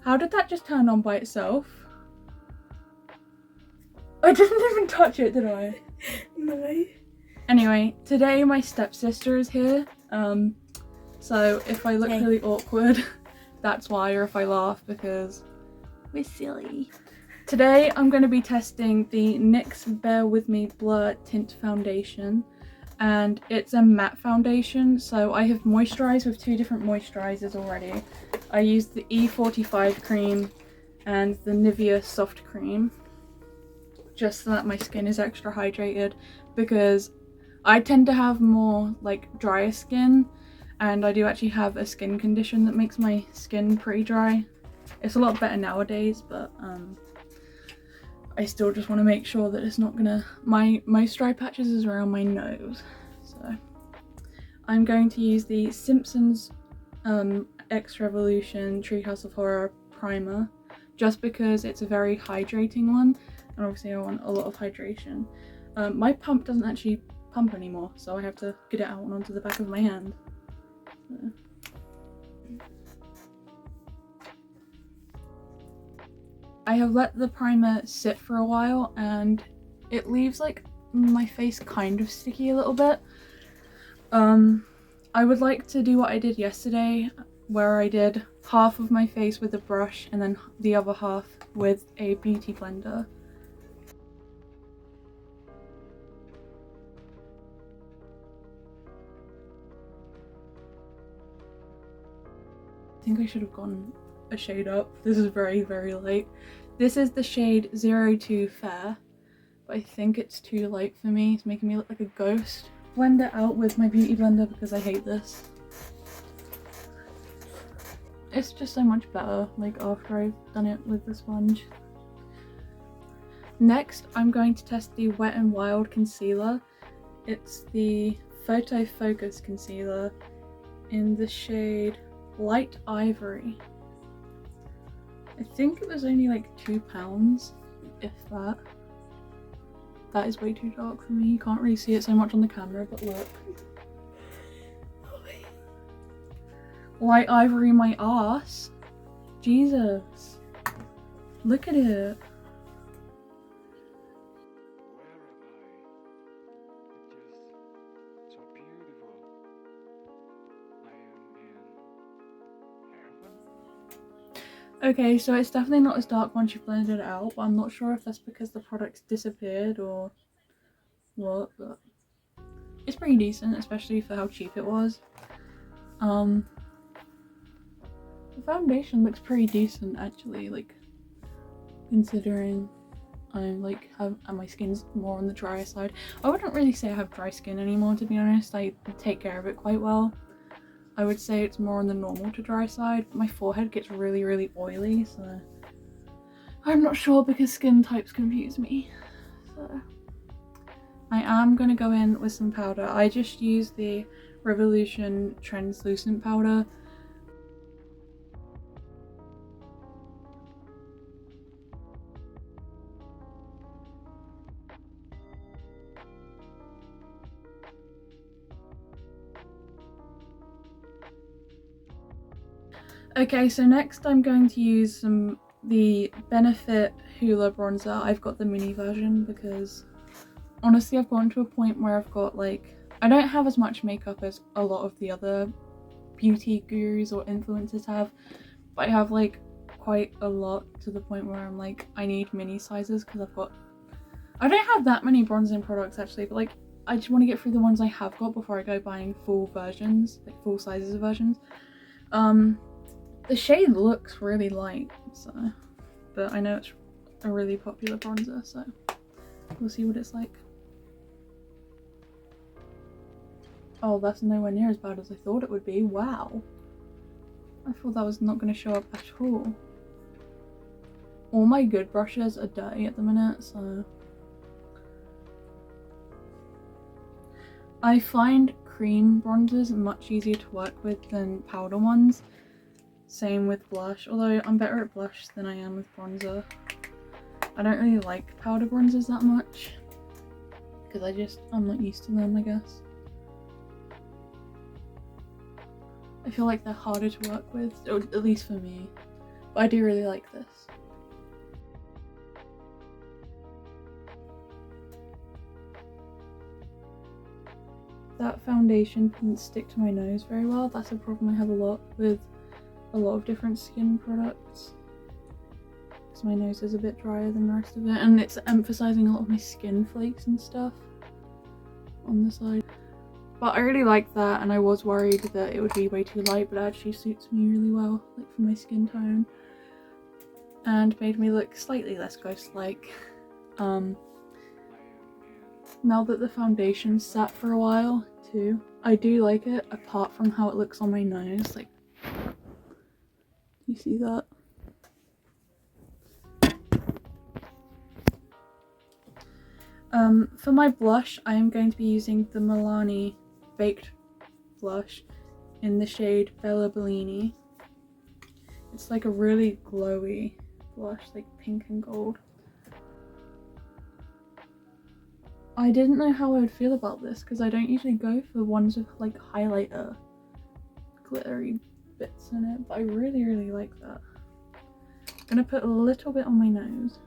How did that just turn on by itself? I didn't even touch it, did I? No. Anyway, today my stepsister is here. So if I look really awkward, that's why, or if I laugh because we're silly. Today I'm going to be testing the NYX Bear With Me Blur Tint Foundation, and it's a matte foundation, so I have moisturised with two different moisturisers already. I used the E45 cream and the Nivea soft cream, just so that my skin is extra hydrated, because I tend to have more like drier skin, and I do actually have a skin condition that makes my skin pretty dry. It's a lot better nowadays, but I still just want to make sure that it's not gonna, my most dry patches is around my nose. So I'm going to use the Simpsons X Revolution Treehouse of Horror primer, just because it's a very hydrating one, and obviously I want a lot of hydration. My pump doesn't actually pump anymore, so I have to get it out and onto the back of my hand. So. I have let the primer sit for a while, and it leaves like my face kind of sticky a little bit. I would like to do what I did yesterday, where I did half of my face with a brush and then the other half with a beauty blender. I think I should have gone a shade up. This is very, very light. This is the shade 02 Fair, but I think it's too light for me. It's making me look like a ghost. Blend it out with my beauty blender because I hate this. It's just so much better, like after I've done it with the sponge. Next, I'm going to test the Wet n Wild concealer. It's the Photo Focus concealer in the shade Light Ivory. I think it was only like £2, if that. That is way too dark for me. You can't really see it so much on the camera, but look. Light Ivory my arse. Jesus. Look at it. Okay, so it's definitely not as dark once you've blended it out, but I'm not sure if that's because the product's disappeared or what, but it's pretty decent, especially for how cheap it was. The foundation looks pretty decent actually, like considering I'm like my skin's more on the drier side. I wouldn't really say I have dry skin anymore, to be honest. I take care of it quite well. I would say it's more on the normal to dry side. My forehead gets really, really oily, so I'm not sure because skin types confuse me. So I am going to go in with some powder. I just used the Revolution translucent powder. Okay, so next I'm going to use the Benefit Hoola bronzer. I've got the mini version because honestly I've gotten to a point where I've got like, I don't have as much makeup as a lot of the other beauty gurus or influencers have, but I have like quite a lot to the point where I'm like, I need mini sizes because I don't have that many bronzing products actually, but like I just want to get through the ones I have got before I go buying full versions, like full sizes of versions. The shade looks really light, so, but I know it's a really popular bronzer, so we'll see what it's like. Oh, that's nowhere near as bad as I thought it would be. Wow. I thought that was not going to show up at all. All my good brushes are dirty at the minute, so I find cream bronzers much easier to work with than powder ones. Same with blush, although I'm better at blush than I am with bronzer. I don't really like powder bronzers that much because I'm not used to them, I guess. I feel like they're harder to work with, or at least for me. But I do really like this. That foundation didn't stick to my nose very well. That's a problem I have a lot with a lot of different skin products. Because my nose is a bit drier than the rest of it, and it's emphasizing a lot of my skin flakes and stuff on the side. But I really like that, and I was worried that it would be way too light, but it actually suits me really well, like for my skin tone. And made me look slightly less ghost-like. Now that the foundation's sat for a while too, I do like it, apart from how it looks on my nose. Like, you see that? For my blush, I am going to be using the Milani Baked blush in the shade Bella Bellini. It's like a really glowy blush, like pink and gold. I didn't know how I would feel about this because I don't usually go for ones with like highlighter glittery bits in it, but I really like that. I'm gonna put a little bit on my nose.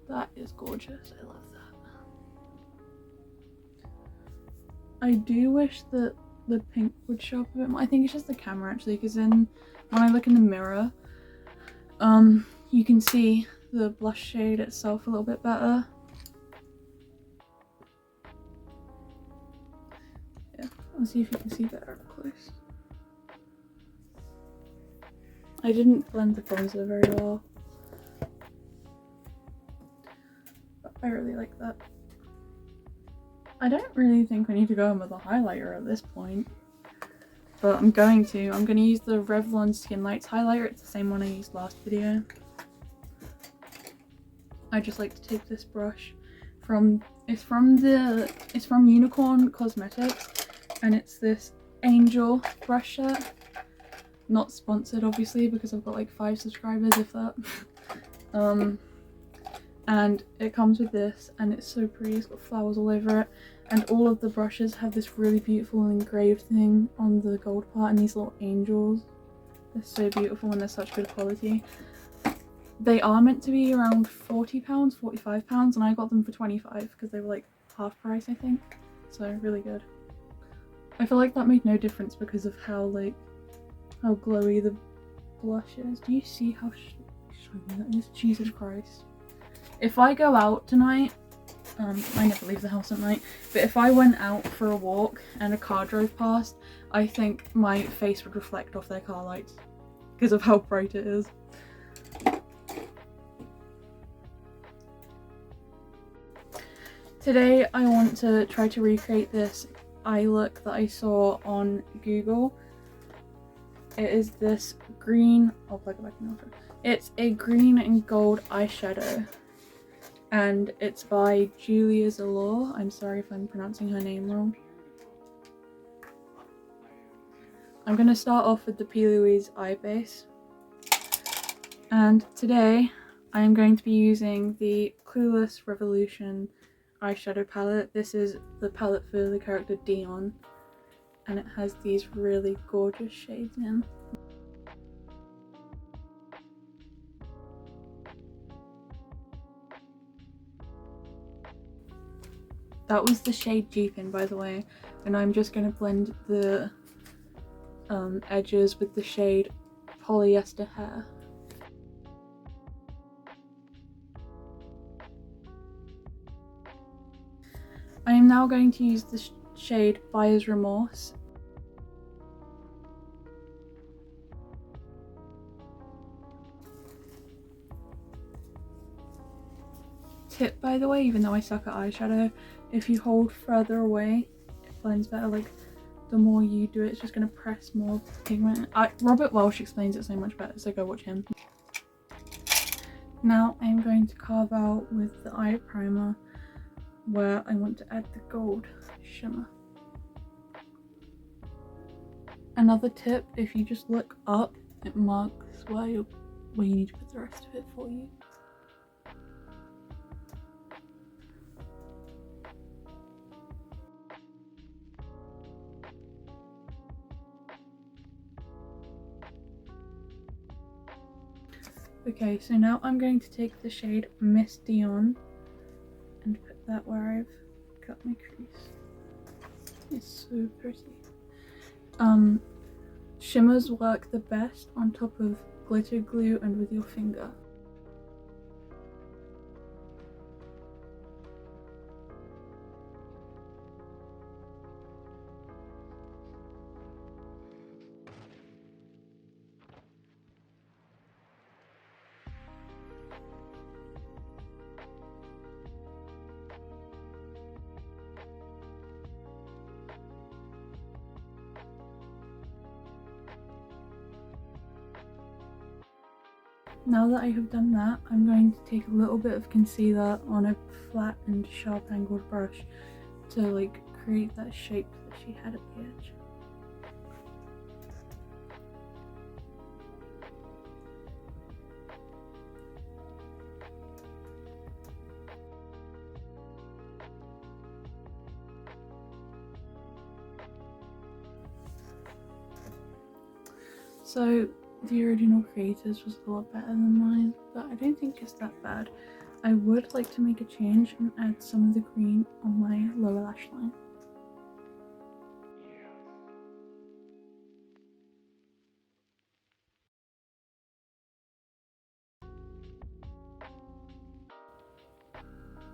That is gorgeous, I love that. I do wish that the pink would show up a bit more. I think it's just the camera actually, because then when I look in the mirror, you can see the blush shade itself a little bit better. Yeah, I'll see if you can see better up close. I didn't blend the bronzer very well, but I really like that. I don't really think I need to go in with a highlighter at this point, but I'm going to use the Revlon Skin Lights highlighter. It's the same one I used last video. I just like to take this brush it's from Unicorn Cosmetics, and it's this Angel brush set. Not sponsored obviously, because I've got like 5 subscribers, if that. And it comes with this, and it's so pretty. It's got flowers all over it, and all of the brushes have this really beautiful engraved thing on the gold part, and these little angels. They're so beautiful and they're such good quality. They are meant to be around £40, £45, and I got them for 25 because they were like half price, I think. So really good. I feel like that made no difference because of how glowy the blush is. Do you see how shiny that is? Jesus Christ. If I go out tonight, I never leave the house at night, but if I went out for a walk and a car drove past, I think my face would reflect off their car lights because of how bright it is. Today I want to try to recreate this eye look that I saw on Google. It is this green, I'll plug it back in the It's a green and gold eyeshadow, and it's by Julia Zalor. I'm sorry if I'm pronouncing her name wrong. I'm going to start off with the P. Louise eye base, and today I am going to be using the Clueless Revolution eyeshadow palette. This is the palette for the character Dion, and it has these really gorgeous shades in. That was the shade Jeepin', by the way, and I'm just going to blend the edges with the shade Polyester Hair. I am now going to use the shade Buyer's Remorse. Tip, by the way, even though I suck at eyeshadow, if you hold further away, it blends better. Like, the more you do it, it's just going to press more pigment. Robert Welsh explains it so much better, so go watch him. Now I'm going to carve out with the eye primer where I want to add the gold shimmer. Another tip, if you just look up, it marks where you need to put the rest of it for you. Okay, so now I'm going to take the shade Miss Dion and put that where I've cut my crease. It's so pretty. Shimmers work the best on top of glitter glue and with your finger. Now that I have done that, I'm going to take a little bit of concealer on a flat and sharp angled brush to like create that shape that she had at the edge. So the original creators was a lot better than mine, but I don't think it's that bad. I would like to make a change and add some of the green on my lower lash line.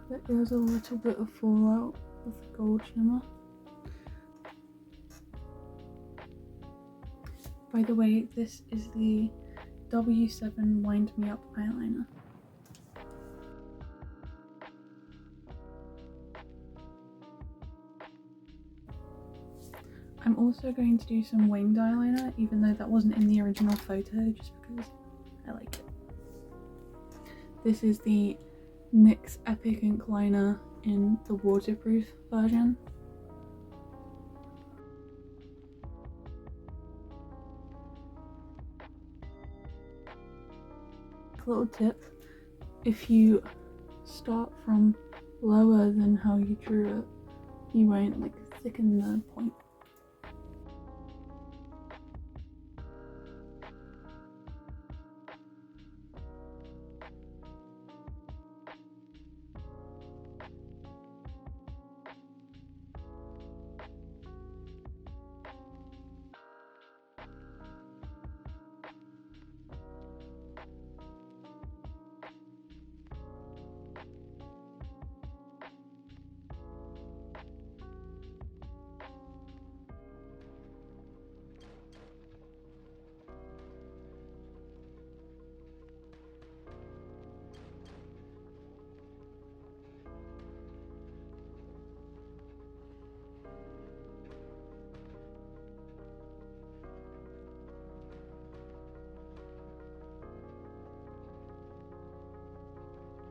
There is a little bit of fallout with the gold shimmer. By the way, this is the W7 Wind Me Up eyeliner. I'm also going to do some winged eyeliner, even though that wasn't in the original photo, just because I like it. This is the NYX Epic Ink Liner in the waterproof version. A little tip, if you start from lower than how you drew it, you won't like thicken the point.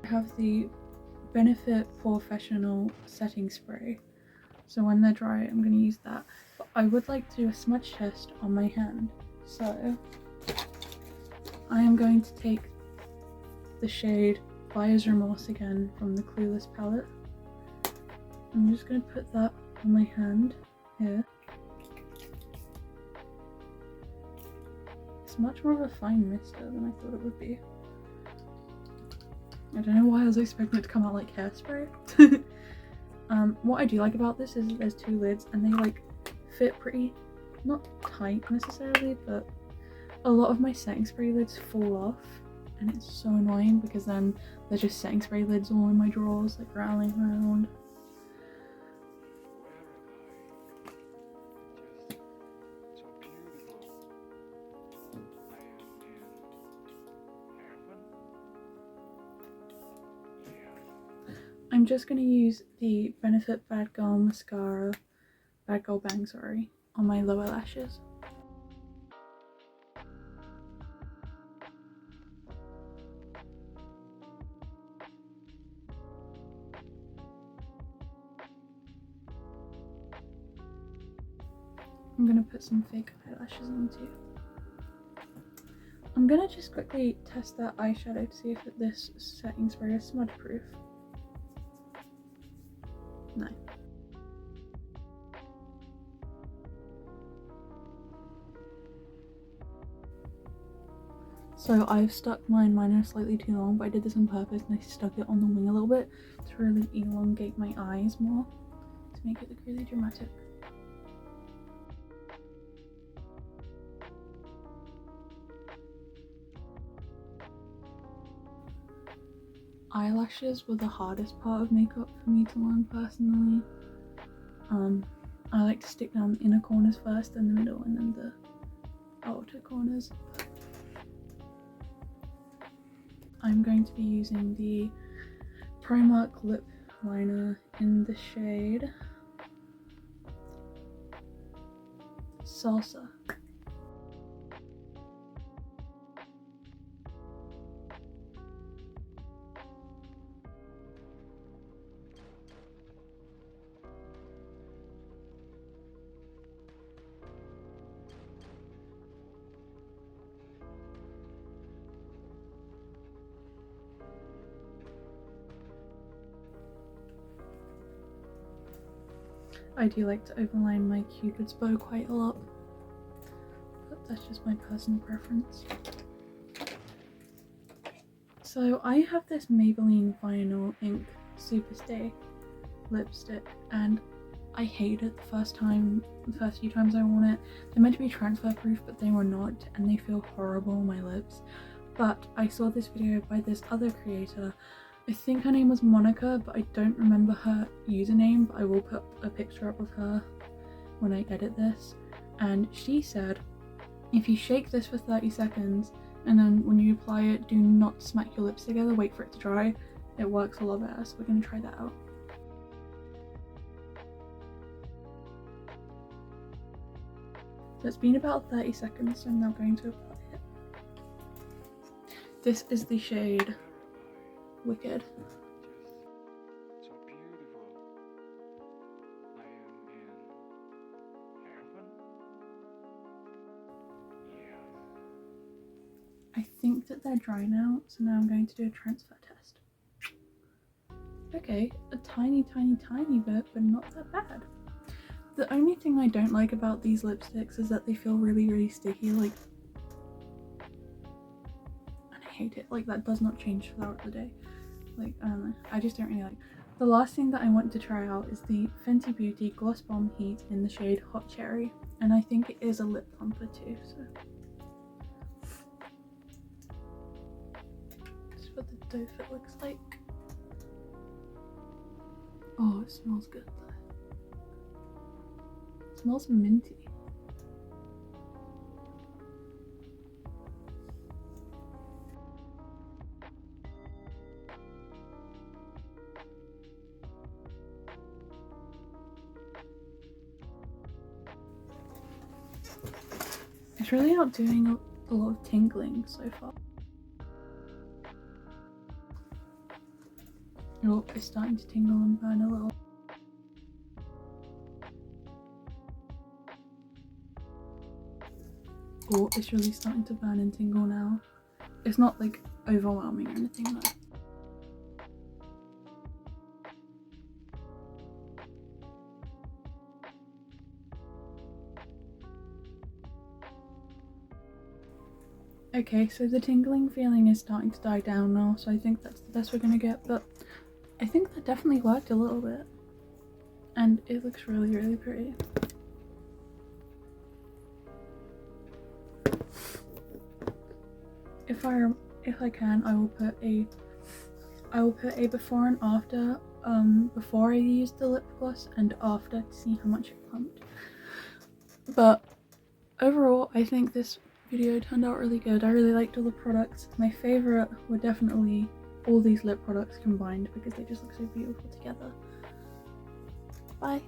I have the Benefit Professional setting spray, so when they're dry I'm going to use that, but I would like to do a smudge test on my hand, so I am going to take the shade Buyer's Remorse again from the Clueless palette. I'm just going to put that on my hand here. It's much more of a fine mister than I thought it would be. I don't know why I was expecting it to come out like hairspray. What I do like about this is that there's two lids and they like fit pretty, not tight necessarily, but a lot of my setting spray lids fall off and it's so annoying because then there's just setting spray lids all in my drawers like rattling around. I'm just going to use the Benefit Bad Girl Mascara, Bad Girl Bang, sorry, on my lower lashes. I'm going to put some fake eyelashes on too. I'm going to just quickly test that eyeshadow to see if this setting spray is smudge proof. No. So I've stuck mine are slightly too long, but I did this on purpose and I stuck it on the wing a little bit to really elongate my eyes more, to make it look really dramatic. Eyelashes were the hardest part of makeup for me to learn personally. I like to stick down the inner corners first, then the middle, and then the outer corners. I'm going to be using the Primark lip liner in the shade Salsa. I do like to overline my Cupid's bow quite a lot, but that's just my personal preference. So I have this Maybelline Vinyl Ink Superstay lipstick, and I hate it the first few times I worn it. They're meant to be transfer proof, but they were not, and they feel horrible on my lips. But I saw this video by this other creator, I think her name was Monica, but I don't remember her username, but I will put a picture up of her when I edit this. And she said, if you shake this for 30 seconds, and then when you apply it, do not smack your lips together, wait for it to dry. It works a lot better, so we're going to try that out. So it's been about 30 seconds, so I'm now going to apply it. This is the shade Wicked. So beautiful. I am in heaven. Yeah. I think that they're dry now, so now I'm going to do a transfer test. Okay, a tiny bit, but not that bad. The only thing I don't like about these lipsticks is that they feel really sticky, like, and I hate it. Like, that does not change throughout the day. Like, I don't know, I just don't really like. The last thing that I want to try out is the Fenty Beauty Gloss Bomb Heat in the shade Hot Cherry, and I think it is a lip plumper too, so. This is what the doe fit looks like. Oh, it smells good though. It smells minty. It's really not doing a lot of tingling so far. Oh, it's starting to tingle and burn a little. Oh, it's really starting to burn and tingle now. It's not like overwhelming or anything though. Okay, so the tingling feeling is starting to die down now, so I think that's the best we're gonna get, but I think that definitely worked a little bit. And it looks really pretty. If I can, I will put a before and after, before I used the lip gloss and after, to see how much it plumped. But overall, I think this video turned out really good. I really liked all the products. My favorite were definitely all these lip products combined because they just look so beautiful together. Bye.